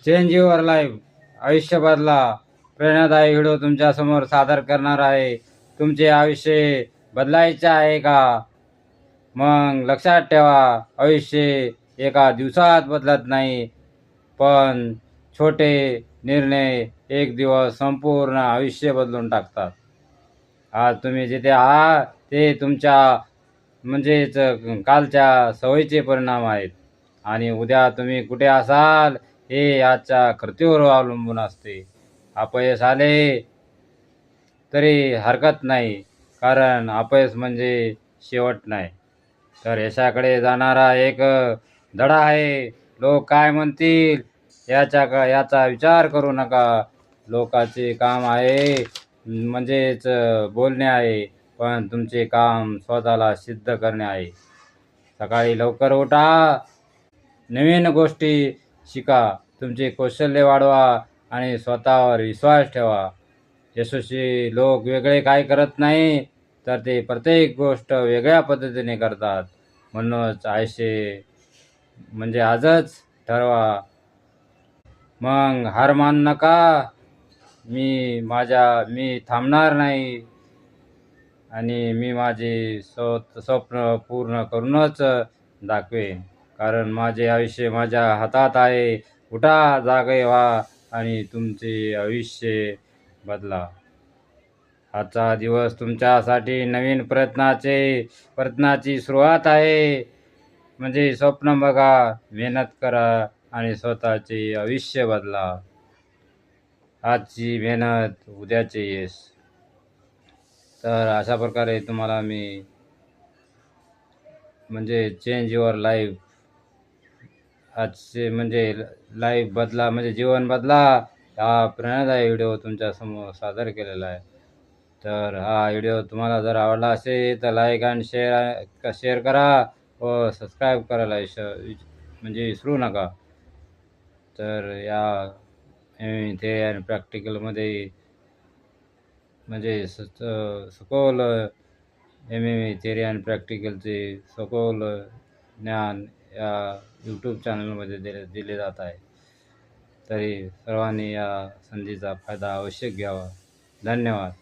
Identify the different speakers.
Speaker 1: Change your life, आयुष्य बदला. प्रेरणादायी व्हिडिओ तुमच्यासमोर सादर करणार आहे. तुमचे आयुष्य बदलायचे आहे का? मग लक्षात ठेवा, आयुष्य एका दिवसात बदलत नाही, पण छोटे निर्णय एक दिवस संपूर्ण आयुष्य बदलून टाकतात. आज तुम्ही जिथे आहात ते तुमच्या म्हणजेच कालच्या सवयीचे परिणाम आहेत, आणि उद्या तुम्ही कुठे असाल हे आजच्या कृतीवर अवलंबून असते. अपयश आले तरी हरकत नाही, कारण अपयश म्हणजे शेवट नाही, तर यशाकडे जाणारा एक धडा आहे. लोक काय म्हणतील याचा विचार करू नका. लोकांचे काम आहे म्हणजेच बोलणे आहे, पण तुमचे काम स्वतःला सिद्ध करणे आहे. सकाळी लवकर उठा, नवीन गोष्टी शिका, तुमचे कौशल्य वाढवा आणि स्वतःवर विश्वास ठेवा. यशस्वी लोक वेगळे काय करत नाही, तर ते प्रत्येक गोष्ट वेगळ्या पद्धतीने करतात. म्हणूनच आयुष्य म्हणजे आजच ठरवा. मग हार मान नका. मी थांबणार नाही, आणि मी माझे स्वप्न पूर्ण करूनच दाखवेन, कारण माझे आयुष्य माझ्या हातात आहे. उठा, जागे व्हा आणि तुमचे आयुष्य बदला. आजचा दिवस तुमच्यासाठी नवीन प्रयत्नाची सुरुवात आहे. म्हणजे स्वप्न बघा, मेहनत करा आणि स्वतःचे आयुष्य बदला. आजची मेहनत, उद्याचे यश. तर अशा प्रकारे तुम्हाला मी म्हणजे चेंज युअर लाईफ, आजचे म्हणजे लाईफ बदला म्हणजे जीवन बदला, हा प्रेरणादायी व्हिडिओ तुमच्यासमोर सादर केलेला आहे. तर हा व्हिडिओ तुम्हाला जर आवडला असेल तर लाईक आणि शेअर करा व सबस्क्राईब करायला म्हणजे विसरू नका. तर या ते आणि प्रॅक्टिकलमध्ये म्हणजे सखोल थिअरी आणि प्रॅक्टिकलचे सखोल ज्ञान या यूट्यूब चॅनलमध्ये दिले जात आहे. तरी सर्वांनी या संधीचा फायदा अवश्य घ्यावा. धन्यवाद.